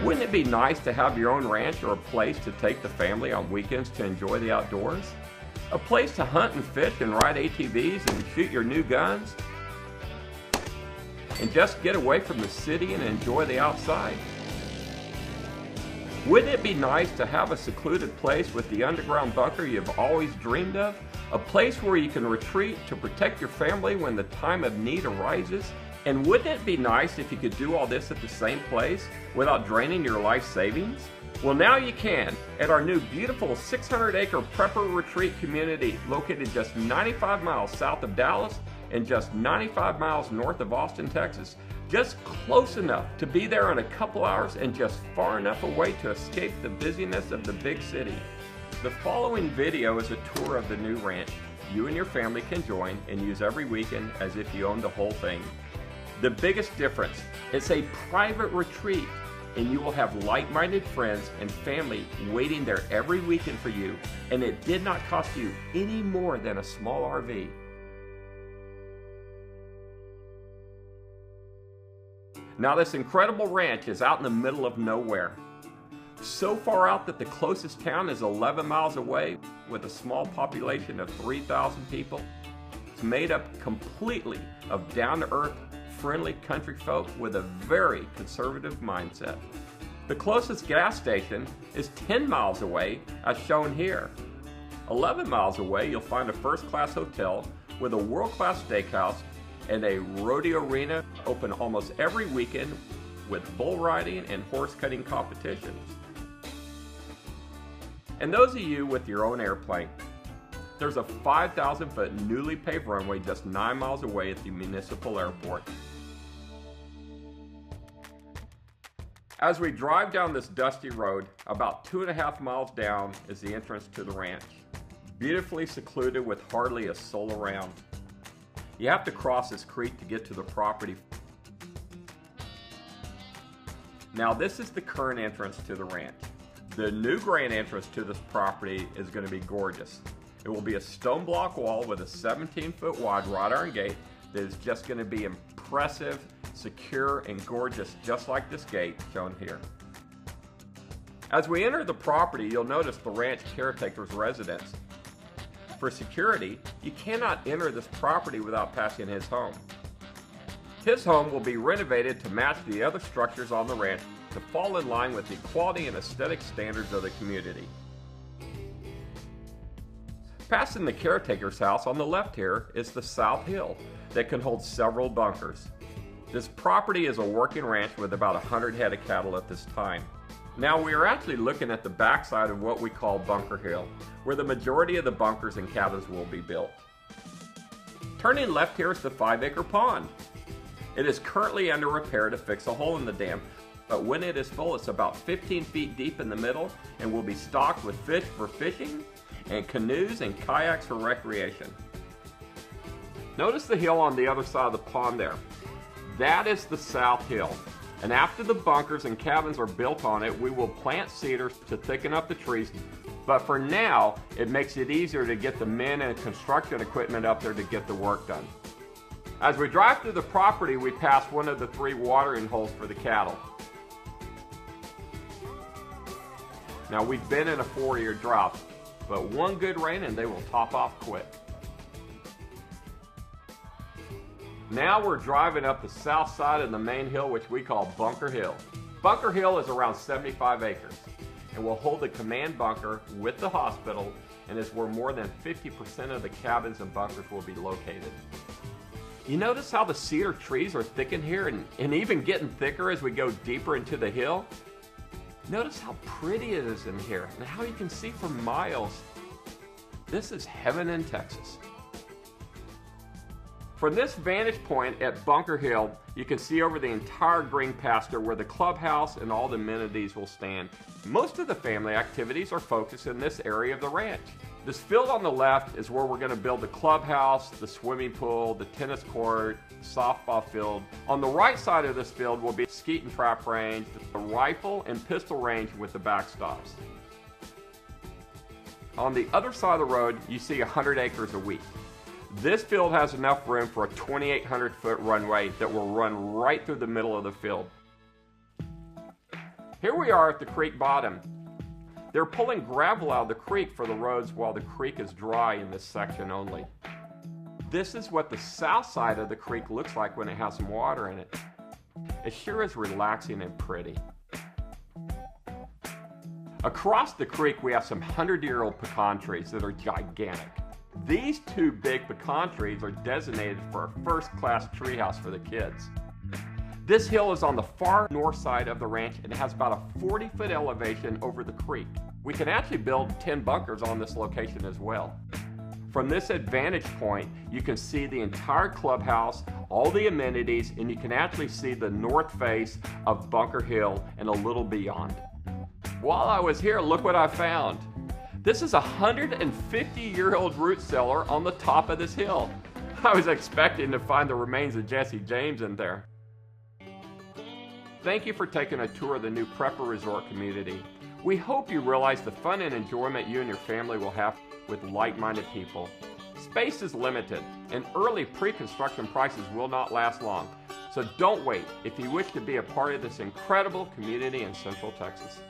Wouldn't it be nice to have your own ranch or a place to take the family on weekends to enjoy the outdoors? A place to hunt and fish and ride ATVs and shoot your new guns? And just get away from the city and enjoy the outside? Wouldn't it be nice to have a secluded place with the underground bunker you've always dreamed of? A place where you can retreat to protect your family when the time of need arises? And wouldn't it be nice if you could do all this at the same place without draining your life savings? Well, now you can at our new beautiful 600-acre prepper retreat community located just 95 miles south of Dallas and just 95 miles north of Austin, Texas. Just close enough to be there in a couple hours and just far enough away to escape the busyness of the big city. The following video is a tour of the new ranch. You and your family can join and use every weekend as if you owned the whole thing. The biggest difference, it's a private retreat, and you will have like-minded friends and family waiting there every weekend for you, and it did not cost you any more than a small RV. Now this incredible ranch is out in the middle of nowhere. So far out that the closest town is 11 miles away with a small population of 3,000 people. It's made up completely of down-to-earth, friendly country folk with a very conservative mindset. The closest gas station is 10 miles away as shown here. 11 miles away you'll find a first-class hotel with a world-class steakhouse and a rodeo arena open almost every weekend with bull riding and horse cutting competitions. And those of you with your own airplane, there's a 5,000-foot newly paved runway just 9 miles away at the municipal airport. As we drive down this dusty road, about 2.5 miles down is the entrance to the ranch. Beautifully secluded with hardly a soul around. You have to cross this creek to get to the property. Now this is the current entrance to the ranch. The new grand entrance to this property is going to be gorgeous. It will be a stone block wall with a 17-foot wide wrought iron gate that is just going to be impressive, secure, and gorgeous, just like this gate shown here. As we enter the property, you'll notice the ranch caretaker's residence. For security, you cannot enter this property without passing his home. His home will be renovated to match the other structures on the ranch to fall in line with the quality and aesthetic standards of the community. Passing the caretaker's house on the left here is the South Hill that can hold several bunkers. This property is a working ranch with about 100 head of cattle at this time. Now we are actually looking at the backside of what we call Bunker Hill, where the majority of the bunkers and cabins will be built. Turning left here is the 5-acre pond. It is currently under repair to fix a hole in the dam, but when it is full it's about 15 feet deep in the middle and will be stocked with fish for fishing and canoes and kayaks for recreation. Notice the hill on the other side of the pond there. That is the South Hill. And after the bunkers and cabins are built on it, we will plant cedars to thicken up the trees. But for now, it makes it easier to get the men and construction equipment up there to get the work done. As we drive through the property, we pass one of the 3 watering holes for the cattle. Now we've been in a 4-year drought, but one good rain and they will top off quick. Now we're driving up the south side of the main hill, which we call Bunker Hill. Bunker Hill is around 75 acres and will hold the command bunker with the hospital and is where more than 50% of the cabins and bunkers will be located. You notice how the cedar trees are thick in here and even getting thicker as we go deeper into the hill? Notice how pretty it is in here and how you can see for miles. This is heaven in Texas. From this vantage point at Bunker Hill, you can see over the entire green pasture where the clubhouse and all the amenities will stand. Most of the family activities are focused in this area of the ranch. This field on the left is where we're going to build the clubhouse, the swimming pool, the tennis court, softball field. On the right side of this field will be a skeet and trap range, a rifle and pistol range with the backstops. On the other side of the road, you see 100 acres of wheat. This field has enough room for a 2,800-foot runway that will run right through the middle of the field. Here we are at the creek bottom. They're pulling gravel out of the creek for the roads while the creek is dry in this section only. This is what the south side of the creek looks like when it has some water in it. It sure is relaxing and pretty. Across the creek we have some 100-year-old pecan trees that are gigantic. These two big pecan trees are designated for a first-class treehouse for the kids. This hill is on the far north side of the ranch and has about a 40-foot elevation over the creek. We can actually build 10 bunkers on this location as well. From this vantage point, you can see the entire clubhouse, all the amenities, and you can actually see the north face of Bunker Hill and a little beyond. While I was here, look what I found. This is a 150-year-old root cellar on the top of this hill. I was expecting to find the remains of Jesse James in there. Thank you for taking a tour of the new Prepper Resort community. We hope you realize the fun and enjoyment you and your family will have with like-minded people. Space is limited, and early pre-construction prices will not last long. So don't wait if you wish to be a part of this incredible community in Central Texas.